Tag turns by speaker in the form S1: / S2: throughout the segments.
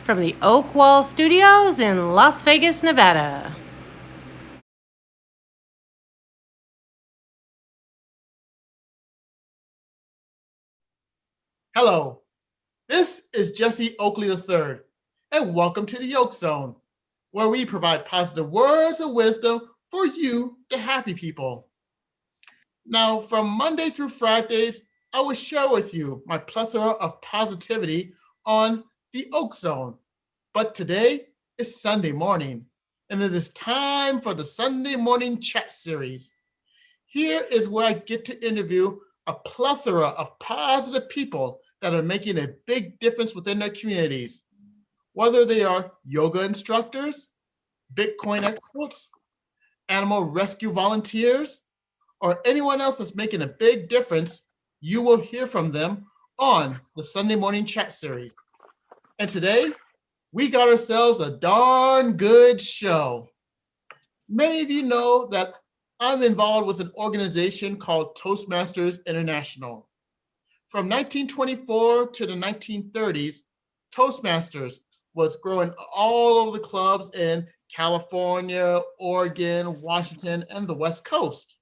S1: from the Oak Wall Studios in Las Vegas, Nevada.
S2: Hello, this is Jesse Oakley III, and welcome to the Yoke Zone, where we provide positive words of wisdom for you, the happy people. Now, from Monday through Fridays, I will share with you my plethora of positivity on the Oak Zone. But today is Sunday morning, and it is time for the Sunday Morning Chat Series. Here is where I get to interview a plethora of positive people that are making a big difference within their communities, whether they are yoga instructors, Bitcoin experts, animal rescue volunteers, or anyone else that's making a big difference. You will hear from them on the Sunday Morning Chat Series. And today, we got ourselves a darn good show. Many of you know that I'm involved with an organization called Toastmasters International. From 1924 to the 1930s, Toastmasters was growing all over the clubs in California, Oregon, Washington, and the West Coast.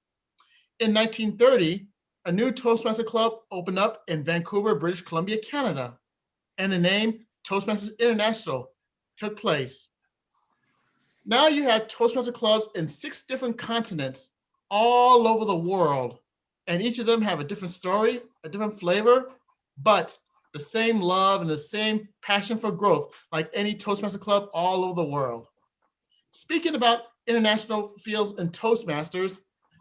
S2: In 1930, a new Toastmaster club opened up in Vancouver, British Columbia, Canada, and the name Toastmasters International took place. Now you have Toastmaster clubs in 6 different continents all over the world, and each of them have a different story, a different flavor, but the same love and the same passion for growth like any Toastmaster club all over the world. Speaking about international fields and Toastmasters,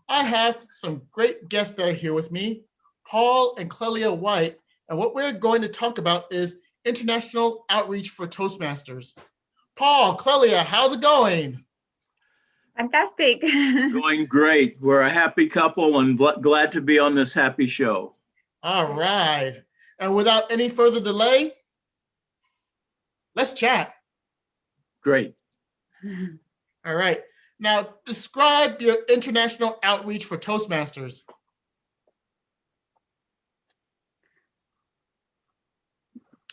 S2: I have some great guests that are here with me, Paul and Clelia White, and what we're going to talk about is international outreach for Toastmasters. Paul, Clelia, how's it going?
S3: Fantastic.
S4: Going great. We're a happy couple and glad to be on this happy show.
S2: All right. And without any further delay, let's chat.
S4: Great.
S2: All right. Now, describe your international outreach for Toastmasters.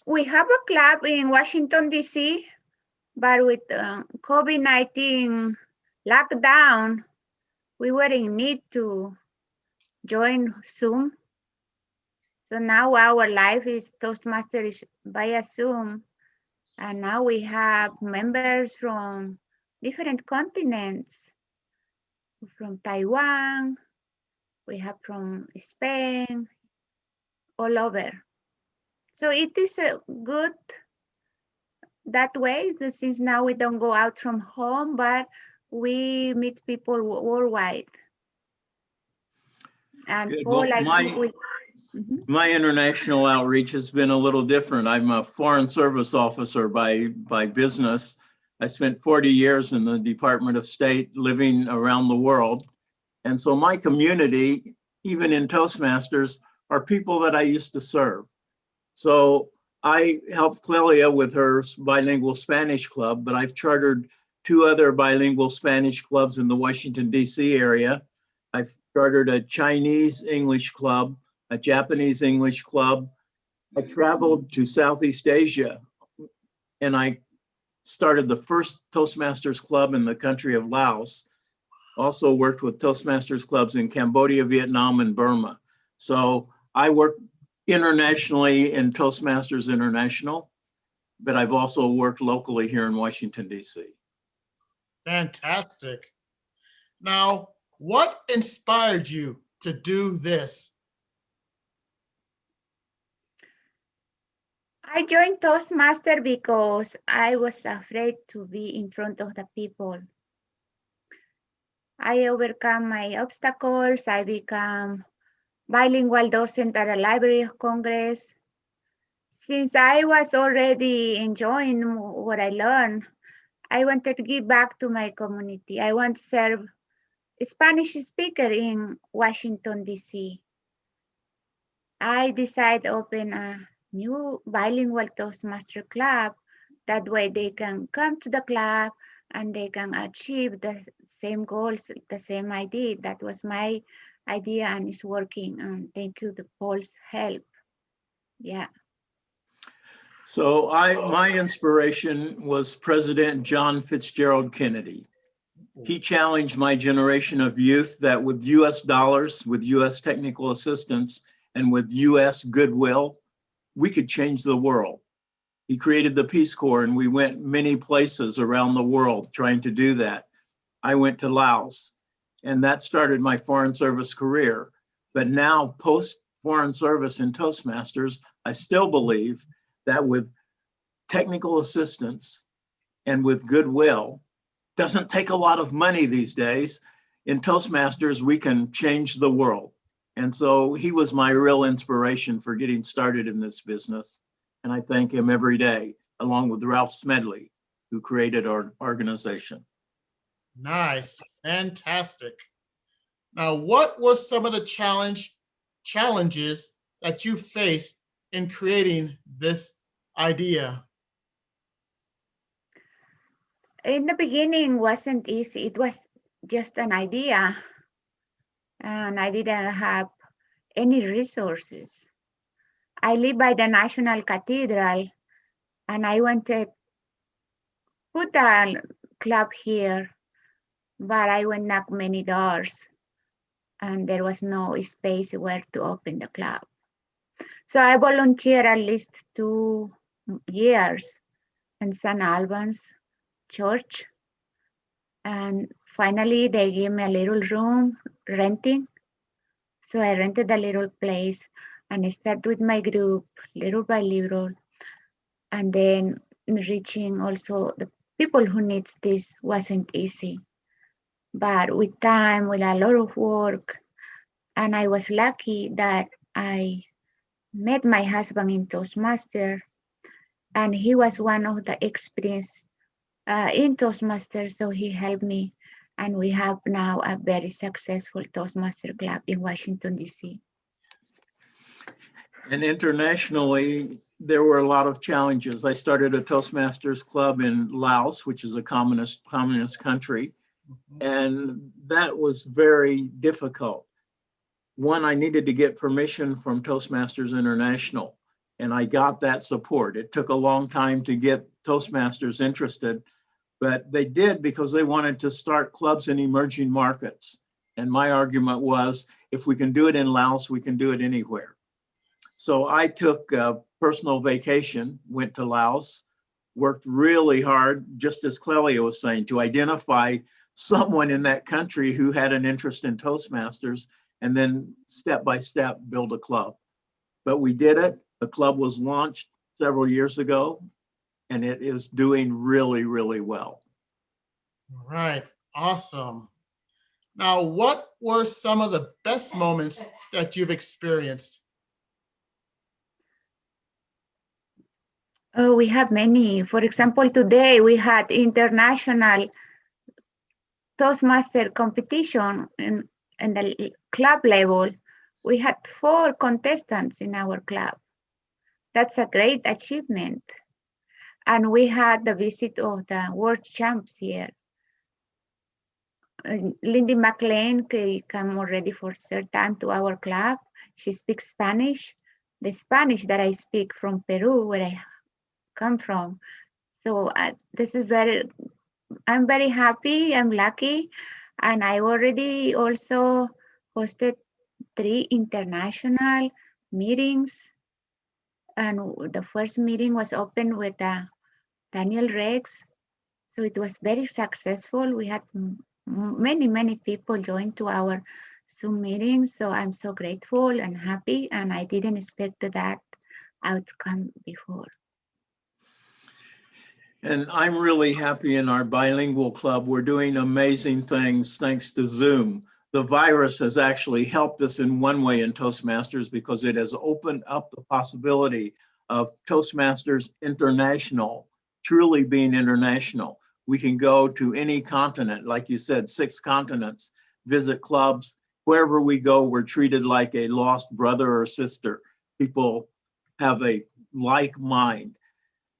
S3: We have a club in Washington, D.C., but with COVID-19 lockdown, we were in need to join Zoom. So now our life is Toastmasters via Zoom. And now we have members from different continents, from Taiwan, we have from Spain, all over. So it is good that way, since now we don't go out from home, but we meet people worldwide. And
S4: Good.
S3: Paul,
S4: Well, my international outreach has been a little different. I'm a foreign service officer by business. I spent 40 years in the Department of State living around the world. And so my community, even in Toastmasters, are people that I used to serve. So I helped Clelia with her bilingual Spanish club, but I've chartered 2 other bilingual Spanish clubs in the Washington, D.C. area. I've chartered a Chinese English club, a Japanese English club. I traveled to Southeast Asia and I started the first Toastmasters club in the country of Laos. Also worked with Toastmasters clubs in Cambodia, Vietnam, and Burma. So I work internationally in Toastmasters International, but I've also worked locally here in Washington, D.C.
S2: Fantastic. Now, what inspired you to do this?
S3: I joined Toastmaster because I was afraid to be in front of the people. I overcome my obstacles. I become bilingual docent at a Library of Congress. Since I was already enjoying what I learned, I wanted to give back to my community. I want to serve Spanish speaker in Washington, D.C. I decided to open a new bilingual Toastmaster club. That way they can come to the club and they can achieve the same goals, the same idea. That was my idea and it's working. And thank you to Paul's help. Yeah.
S4: So my inspiration was President John Fitzgerald Kennedy. He challenged my generation of youth that with US dollars, with US technical assistance, and with US goodwill, we could change the world. He created the Peace Corps, and we went many places around the world trying to do that. I went to Laos, and that started my Foreign Service career. But now, post Foreign Service in Toastmasters, I still believe that with technical assistance and with goodwill, doesn't take a lot of money these days. In Toastmasters, we can change the world. And so he was my real inspiration for getting started in this business. And I thank him every day, along with Ralph Smedley, who created our organization.
S2: Nice, fantastic. Now, what were some of the challenges that you faced in creating this idea?
S3: In the beginning, wasn't easy. It was just an idea, and I didn't have any resources. I live by the National Cathedral, and I wanted to put a club here, but I went knock many doors, and there was no space where to open the club. So I volunteered at least 2 years in St. Albans Church, and finally they gave me a little room renting. So I rented a little place, and I started with my group little by little, and then reaching also the people who needs this wasn't easy. But with time, with a lot of work, and I was lucky that I met my husband in Toastmasters, and he was one of the experienced in Toastmasters, so he helped me, and we have now a very successful Toastmaster club in Washington, D.C.
S4: And internationally, there were a lot of challenges. I started a Toastmasters club in Laos, which is a communist country, and that was very difficult. One, I needed to get permission from Toastmasters International, and I got that support. It took a long time to get Toastmasters interested, but they did because they wanted to start clubs in emerging markets. And my argument was, if we can do it in Laos, we can do it anywhere. So I took a personal vacation, went to Laos, worked really hard, just as Clelia was saying, to identify someone in that country who had an interest in Toastmasters, and then step by step build a club. But we did it. The club was launched several years ago, and it is doing really, really well.
S2: All right, awesome. Now, what were some of the best moments that you've experienced?
S3: Oh, we have many. For example, today we had international Toastmaster competition in the club level. We had 4 contestants in our club. That's a great achievement. And we had the visit of the world champs here. Lindy McLean came already for third time to our club. She speaks Spanish, the Spanish that I speak from Peru, where I come from. So this is I'm very happy, I'm lucky. And I already also hosted 3 international meetings. And the first meeting was open with Daniel Rex. So it was very successful. We had many people join to our Zoom meetings. So I'm so grateful and happy, and I didn't expect that outcome before.
S4: And I'm really happy in our bilingual club. We're doing amazing things thanks to Zoom. The virus has actually helped us in one way in Toastmasters because it has opened up the possibility of Toastmasters International truly being international. We can go to any continent, like you said, 6 continents, visit clubs. Wherever we go, we're treated like a lost brother or sister. People have a like mind.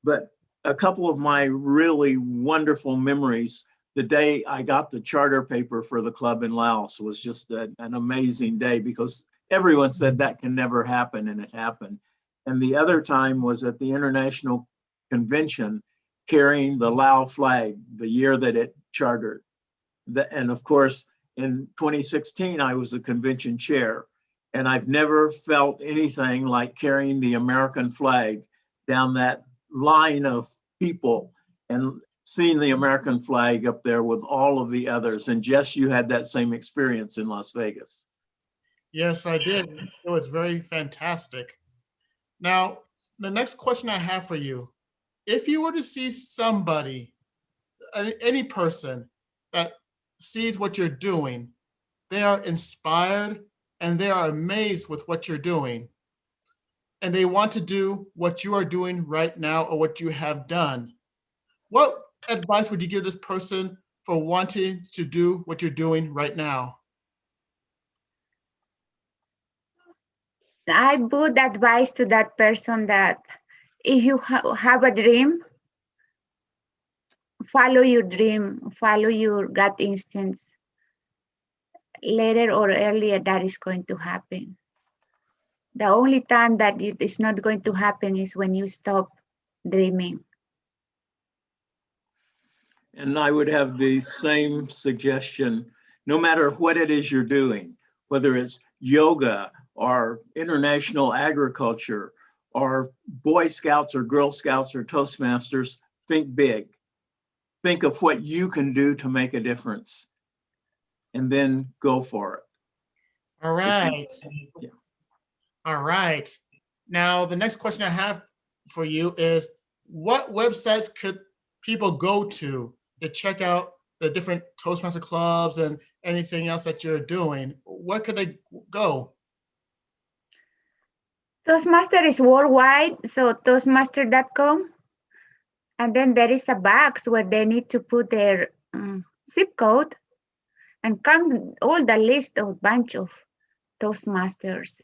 S4: But a couple of my really wonderful memories, the day I got the charter paper for the club in Laos was just an amazing day because everyone said that can never happen, and it happened. And the other time was at the International Convention carrying the Lao flag, the year that it chartered. And of course, in 2016, I was the convention chair. And I've never felt anything like carrying the American flag down that line of people and seeing the American flag up there with all of the others. And Jess, you had that same experience in Las Vegas.
S2: Yes, I did. It was very fantastic. Now, the next question I have for you, if you were to see somebody, any person that sees what you're doing, they are inspired and they are amazed with what you're doing, and they want to do what you are doing right now or what you have done, what advice would you give this person for wanting to do what you're doing right now?
S3: I would advise to that person that if you have a dream, follow your dream, follow your gut instincts. Later or earlier, that is going to happen. The only time that it is not going to happen is when you stop dreaming.
S4: And I would have the same suggestion, no matter what it is you're doing, whether it's yoga or international agriculture or Boy Scouts or Girl Scouts or Toastmasters, think big. Think of what you can do to make a difference and then go for it.
S2: All right.
S4: Yeah.
S2: All right. Now, the next question I have for you is, what websites could people go to check out the different Toastmaster clubs and anything else that you're doing? What could they go?
S3: Toastmaster is worldwide, so toastmaster.com. And then there is a box where they need to put their zip code and come all the list of bunch of Toastmasters.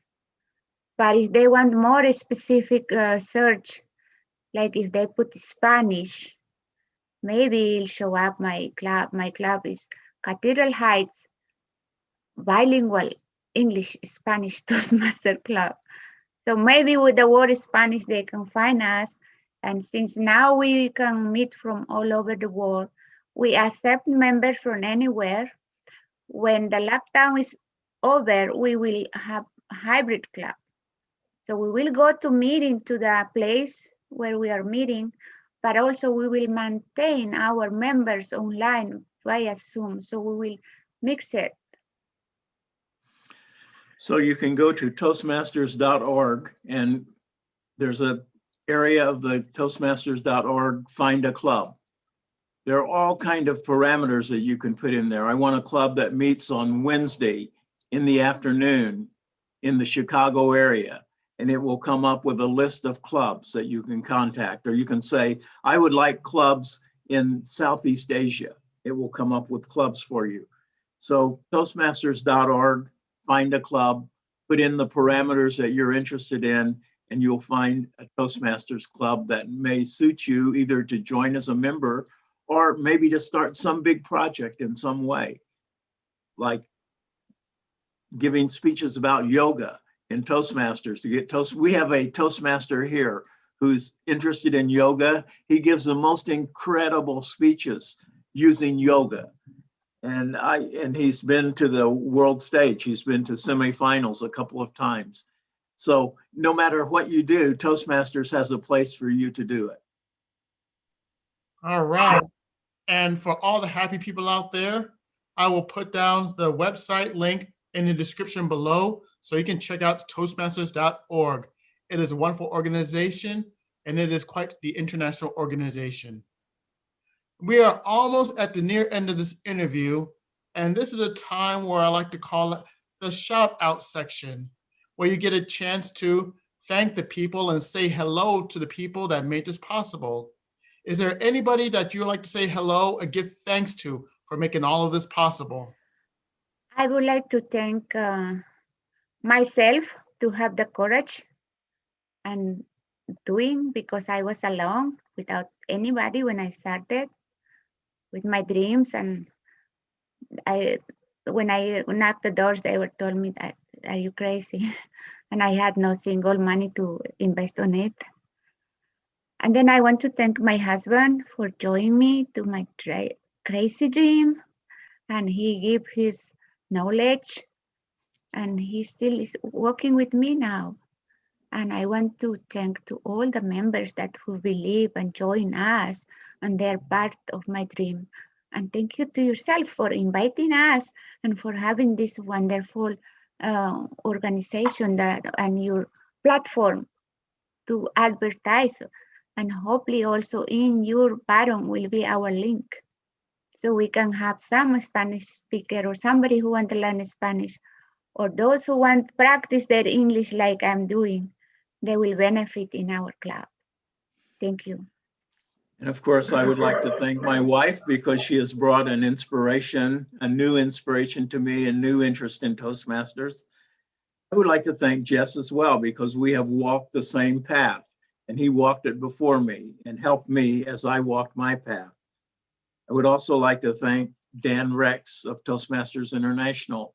S3: But if they want more specific search, like if they put Spanish, maybe it'll show up my club. My club is Cathedral Heights Bilingual English Spanish Toastmaster Club. So maybe with the word Spanish, they can find us. And since now we can meet from all over the world, we accept members from anywhere. When the lockdown is over, we will have a hybrid club. So we will go to meeting to the place where we are meeting, but also we will maintain our members online via Zoom. So we will mix it.
S4: So you can go to toastmasters.org and there's an area of the toastmasters.org, find a club. There are all kinds of parameters that you can put in there. I want a club that meets on Wednesday in the afternoon in the Chicago area, and it will come up with a list of clubs that you can contact, or you can say, I would like clubs in Southeast Asia. It will come up with clubs for you. So toastmasters.org, find a club, put in the parameters that you're interested in, and you'll find a Toastmasters club that may suit you, either to join as a member or maybe to start some big project in some way, like giving speeches about yoga in Toastmasters. To get we have a Toastmaster here who's interested in yoga. He gives the most incredible speeches using yoga. And he's been to the world stage. He's been to semifinals a couple of times. So no matter what you do, Toastmasters has a place for you to do it.
S2: All right. And for all the happy people out there, I will put down the website link in the description below so you can check out toastmasters.org. It is a wonderful organization, and it is quite the international organization. We are almost at the near end of this interview, and this is a time where I like to call it the shout out section, where you get a chance to thank the people and say hello to the people that made this possible. Is there anybody that you'd like to say hello and give thanks to for making all of this possible?
S3: I would like to thank myself to have the courage and doing, because I was alone without anybody when I started with my dreams. And when I knocked the doors, they were told me that, are you crazy? and I had no single money to invest on it. And then I want to thank my husband for joining me to my crazy dream, and he gave his knowledge, and he still is working with me now. And I want to thank to all the members that who believe and join us, and they're part of my dream. And thank you to yourself for inviting us and for having this wonderful organization and your platform to advertise. And hopefully also in your bottom will be our link, so we can have some Spanish speaker or somebody who want to learn Spanish, or those who want to practice their English like I'm doing, they will benefit in our club. Thank you.
S4: And of course, I would like to thank my wife because she has brought an inspiration, a new inspiration to me, a new interest in Toastmasters. I would like to thank Jess as well because we have walked the same path, and he walked it before me and helped me as I walked my path. I would also like to thank Dan Rex of Toastmasters International.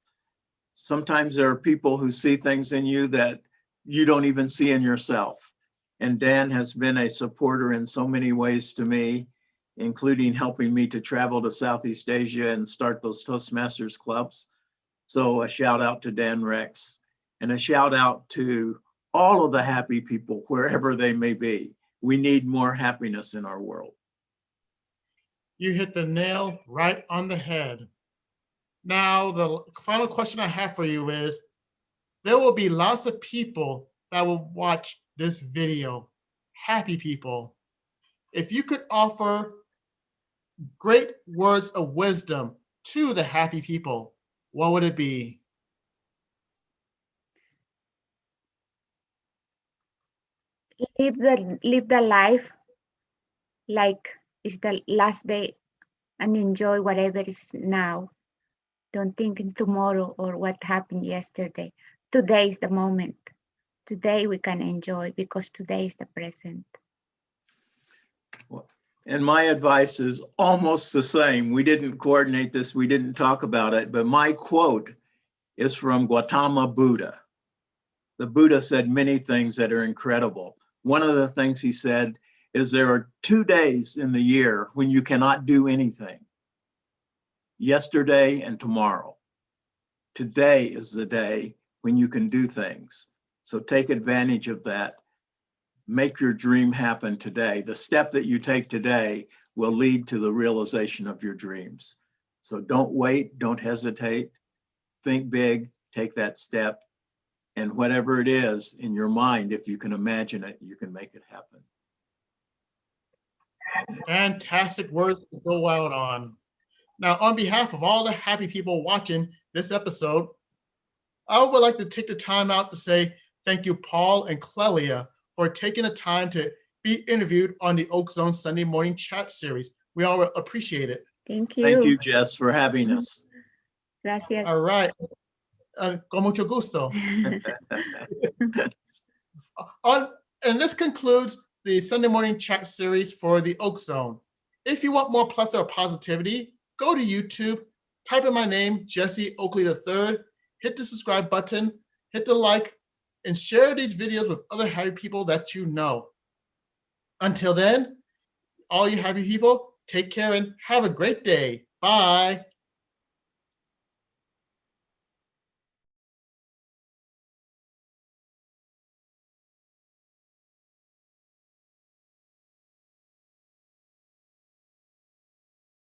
S4: Sometimes there are people who see things in you that you don't even see in yourself. And Dan has been a supporter in so many ways to me, including helping me to travel to Southeast Asia and start those Toastmasters clubs. So a shout out to Dan Rex, and a shout out to all of the happy people, wherever they may be. We need more happiness in our world.
S2: You hit the nail right on the head. Now, the final question I have for you is, there will be lots of people that will watch this video, happy people. If you could offer great words of wisdom to the happy people, what would it be?
S3: Live the life like it's the last day, and enjoy whatever is now. Don't think in tomorrow or what happened yesterday. Today is the moment. Today we can enjoy because today is the present.
S4: And my advice is almost the same. We didn't coordinate this, we didn't talk about it, but my quote is from Gautama Buddha. The Buddha said many things that are incredible. One of the things he said is there are 2 days in the year when you cannot do anything. Yesterday and tomorrow. Today is the day when you can do things. So take advantage of that. Make your dream happen today. The step that you take today will lead to the realization of your dreams. So don't wait, don't hesitate. Think big, take that step. And whatever it is in your mind, if you can imagine it, you can make it happen.
S2: Fantastic words to go out on. Now, on behalf of all the happy people watching this episode, I would like to take the time out to say thank you, Paul and Clelia, for taking the time to be interviewed on the Oak Zone Sunday Morning Chat Series. We all appreciate it.
S3: Thank you.
S4: Thank you, Jess, for having us.
S3: Gracias.
S2: All right. Con mucho gusto. And this concludes the Sunday Morning Chat Series for the Oak Zone. If you want more plethora of positivity, go to YouTube, type in my name, Jesse Oakley III, hit the subscribe button, hit the like, and share these videos with other happy people that you know. Until then, all you happy people, take care and have a great day. Bye.